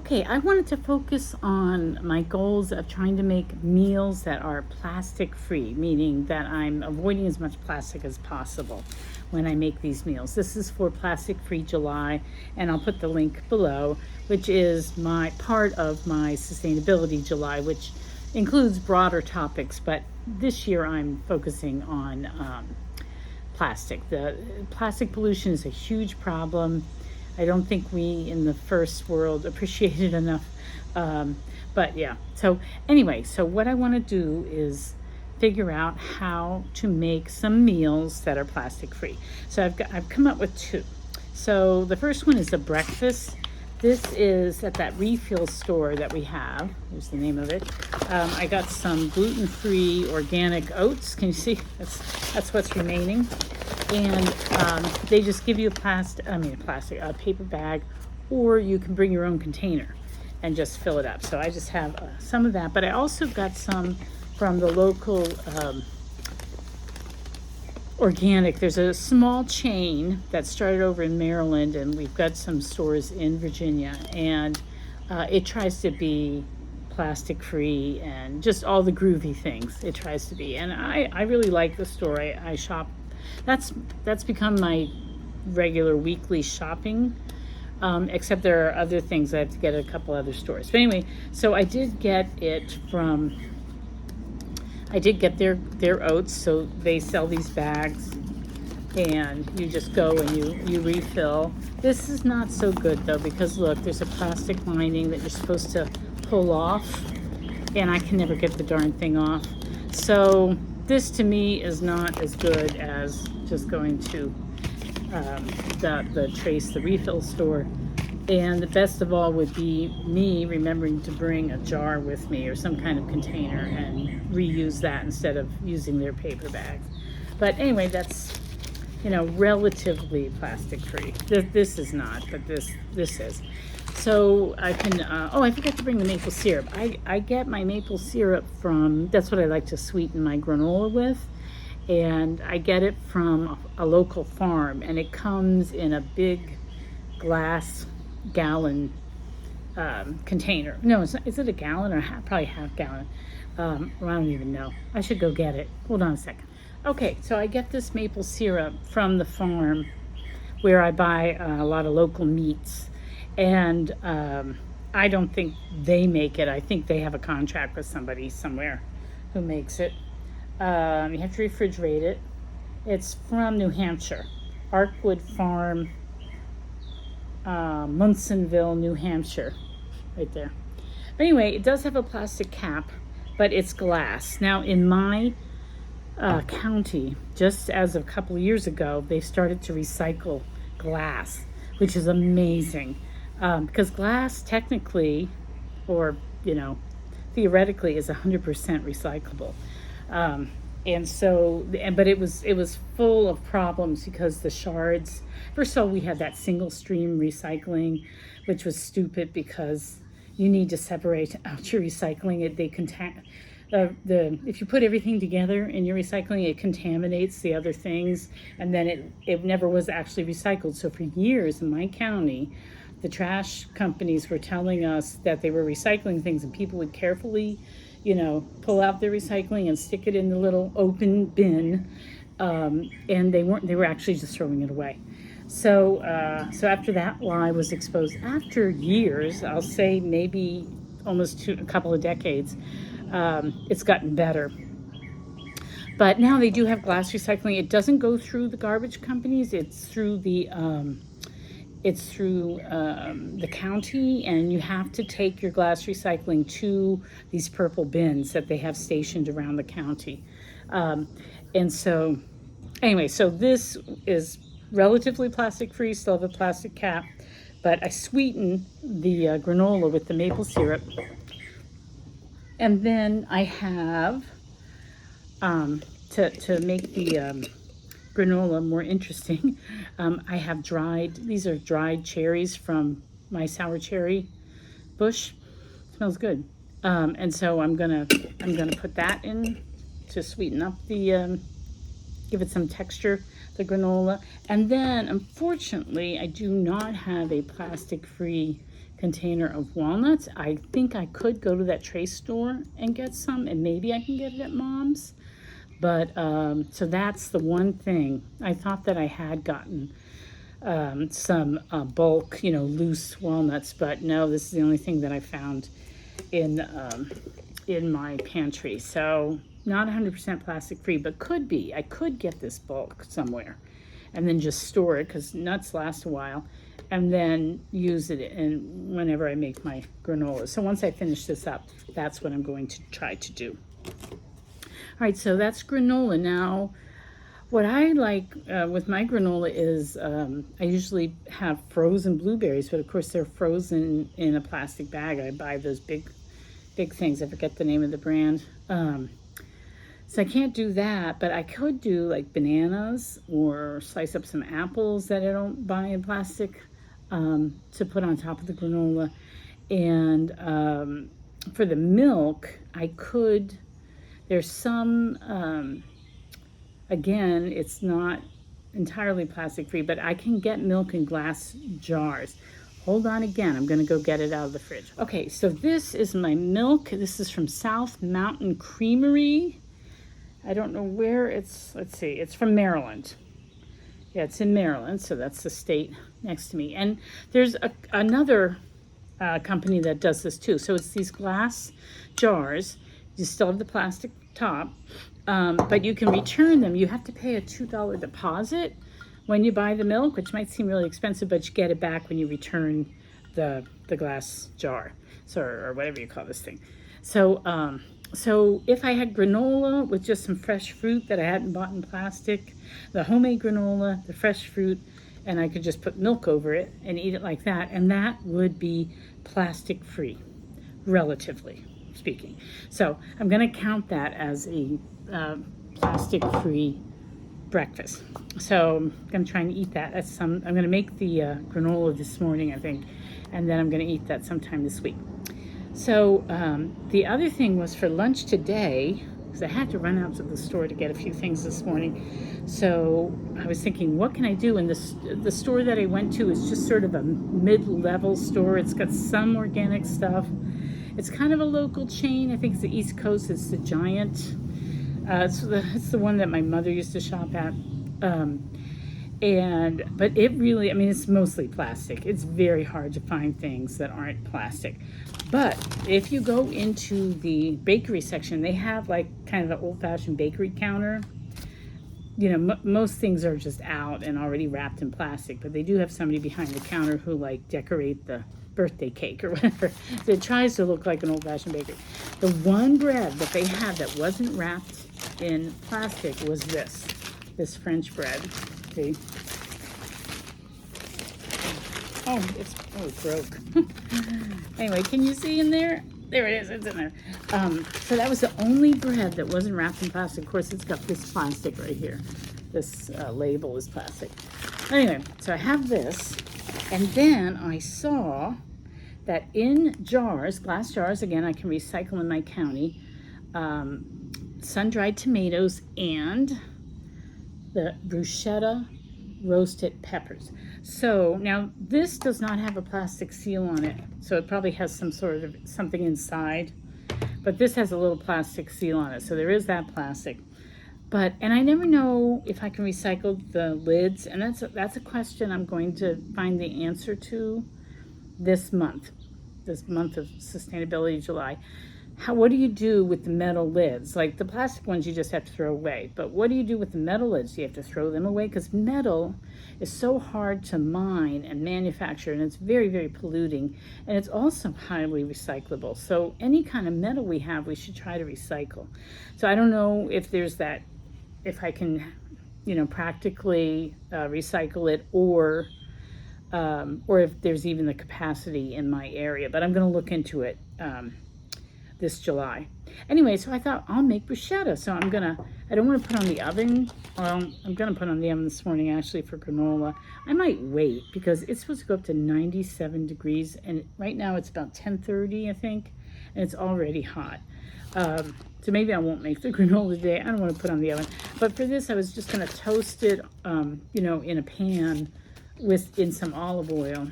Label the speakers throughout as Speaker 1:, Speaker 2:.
Speaker 1: Okay, I wanted to focus on my goals of trying to make meals that are plastic free, meaning that I'm avoiding as much plastic as possible when I make these meals. This is for Plastic Free July, and I'll put the link below, which is my part of my Sustainability July, which includes broader topics, but this year I'm focusing on plastic. The plastic pollution is a huge problem. I don't think we in the first world appreciate it enough. But yeah, so anyway, so what I want to do is figure out how to make some meals that are plastic free. So I've come up with two. So the first one is a breakfast. This is at that refill store that we have. Here's the name of it. I got some gluten-free organic oats. Can you see? That's what's remaining. And they just give you a paper bag, or you can bring your own container and just fill it up. So I just have some of that, but I also got some from the local organic. There's a small chain that started over in Maryland, and we've got some stores in Virginia, and it tries to be plastic free and just all the groovy things it tries to be. And I really like the store. I shop. That's become my regular weekly shopping, except there are other things I have to get at a couple other stores. But anyway, so I did get their oats. So they sell these bags, and you just go and you refill. This is not so good though, because look, there's a plastic lining that you're supposed to pull off, and I can never get the darn thing off. So this to me is not as good as just going to the refill store. And the best of all would be me remembering to bring a jar with me or some kind of container and reuse that instead of using their paper bags. But anyway, that's, relatively plastic free. This is not, but this is. So I can, I forgot to bring the maple syrup. I get my maple syrup from, that's what I like to sweeten my granola with. And I get it from a local farm, and it comes in a big glass gallon container. No, is it a gallon or probably half gallon? I don't even know. I should go get it. Hold on a second. Okay, so I get this maple syrup from the farm where I buy a lot of local meats. And I don't think they make it. I think they have a contract with somebody somewhere who makes it. You have to refrigerate it. It's from New Hampshire, Arkwood Farm, Munsonville, New Hampshire, right there. But anyway, it does have a plastic cap, but it's glass. Now, in my county, just as of a couple of years ago, they started to recycle glass, which is amazing. Because glass technically, or theoretically, is 100% recyclable, but it was full of problems because the shards. First of all, we had that single stream recycling, which was stupid because you need to separate out your recycling. If you put everything together in your recycling, it contaminates the other things, and then it never was actually recycled. So for years in my county, the trash companies were telling us that they were recycling things, and people would carefully, pull out their recycling and stick it in the little open bin, and they weren't. They were actually just throwing it away. So after that lie was exposed, after years, I'll say maybe almost a couple of decades, it's gotten better. But now they do have glass recycling. It doesn't go through the garbage companies. It's through the county, and you have to take your glass recycling to these purple bins that they have stationed around the county. And so anyway, so this is relatively plastic free, still have a plastic cap, but I sweeten the granola with the maple syrup. And then I have, to make the granola more interesting, I have these are dried cherries from my sour cherry bush. Smells good. And so I'm gonna put that in to sweeten up give it some texture, the granola. And then unfortunately I do not have a plastic free container of walnuts. I think I could go to that Trace store and get some, and maybe I can get it at Mom's. But so that's the one thing. I thought that I had gotten some bulk, loose walnuts, but no, this is the only thing that I found in my pantry. So not 100% plastic free, but could be. I could get this bulk somewhere and then just store it, because nuts last a while, and then use it in whenever I make my granola. So once I finish this up, that's what I'm going to try to do. All right, so that's granola. Now, what I like with my granola is I usually have frozen blueberries, but of course they're frozen in a plastic bag. I buy those big things. I forget the name of the brand. So I can't do that, but I could do like bananas or slice up some apples that I don't buy in plastic to put on top of the granola. And for the milk, I could, there's some, again, it's not entirely plastic free, but I can get milk in glass jars. Hold on again, I'm gonna go get it out of the fridge. Okay, so this is my milk. This is from South Mountain Creamery. I don't know where it's, let's see, it's from Maryland. Yeah, it's in Maryland, so that's the state next to me. And there's another company that does this too. So it's these glass jars. You still have the plastic top, but you can return them. You have to pay a $2 deposit when you buy the milk, which might seem really expensive, but you get it back when you return the glass jar, so, or whatever you call this thing. So, so if I had granola with just some fresh fruit that I hadn't bought in plastic, the homemade granola, the fresh fruit, and I could just put milk over it and eat it like that, and that would be plastic free, relatively speaking. So I'm going to count that as a plastic free breakfast. So I'm going to try and eat that. I'm going to make the granola this morning, I think, and then I'm going to eat that sometime this week. So the other thing was for lunch today, because I had to run out to the store to get a few things this morning. So I was thinking, what can I do? And the store that I went to is just sort of a mid-level store. It's got some organic stuff. It's kind of a local chain. I think it's the East Coast. It's the Giant. It's the one that my mother used to shop at. But it really, I mean, it's mostly plastic. It's very hard to find things that aren't plastic. But if you go into the bakery section, they have like kind of the old-fashioned bakery counter. Most things are just out and already wrapped in plastic, but they do have somebody behind the counter who like decorate the birthday cake or whatever. So it tries to look like an old-fashioned bakery. The one bread that they had that wasn't wrapped in plastic was this French bread. See? It broke. Anyway, can you see in there? There it is, it's in there. So that was the only bread that wasn't wrapped in plastic. Of course, it's got this plastic right here. This label is plastic. Anyway, so I have this, and then I saw that in jars, glass jars, again, I can recycle in my county, sun-dried tomatoes and the bruschetta roasted peppers. So now this does not have a plastic seal on it, so it probably has some sort of something inside, but this has a little plastic seal on it, so there is that plastic. And I never know if I can recycle the lids, and that's a question I'm going to find the answer to this month of Sustainability July. What do you do with the metal lids? Like the plastic ones you just have to throw away, but what do you do with the metal lids? Do you have to throw them away? Because metal is so hard to mine and manufacture, and it's very, very polluting, and it's also highly recyclable. So any kind of metal we have, we should try to recycle. So I don't know if there's that, if I can, practically recycle it, or if there's even the capacity in my area, but I'm going to look into it this July. Anyway, so I thought I'll make bruschetta. So I don't want to put on the oven. Well, I'm going to put on the oven this morning actually for granola. I might wait because it's supposed to go up to 97 degrees, and right now it's about 10:30, I think, and it's already hot. So maybe I won't make the granola today. I don't want to put on the oven. But for this, I was just going to toast it, in a pan in some olive oil.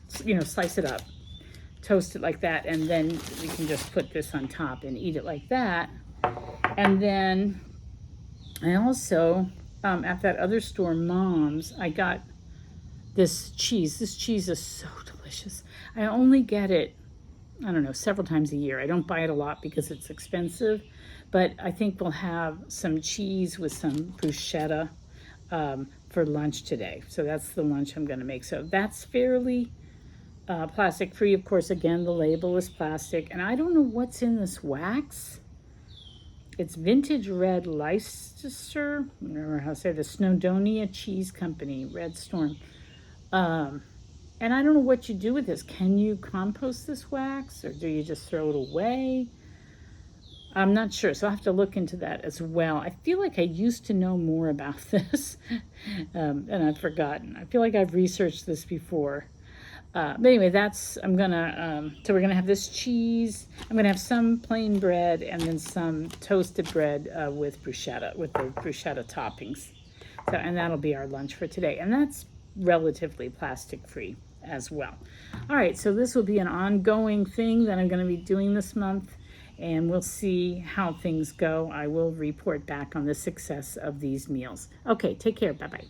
Speaker 1: Slice it up toast it like that, and then we can just put this on top and eat it like that. And then I also, at that other store, Mom's, I got this cheese. This cheese is so delicious. I only get it, I don't know, several times a year. I don't buy it a lot because it's expensive, but I think we'll have some cheese with some bruschetta for lunch today. So that's the lunch I'm going to make. So that's fairly plastic free. Of course, again, the label is plastic. And I don't know what's in this wax. It's Vintage Red Leicester, I don't remember how to say the Snowdonia Cheese Company, Red Storm. And I don't know what you do with this. Can you compost this wax, or do you just throw it away? I'm not sure, so I have to look into that as well. I feel like I used to know more about this, and I've forgotten. I feel like I've researched this before. But anyway, so we're gonna have this cheese. I'm gonna have some plain bread and then some toasted bread with the bruschetta toppings. So, and that'll be our lunch for today. And that's relatively plastic free as well. All right, so this will be an ongoing thing that I'm gonna be doing this month, and we'll see how things go. I will report back on the success of these meals. Okay, take care, bye-bye.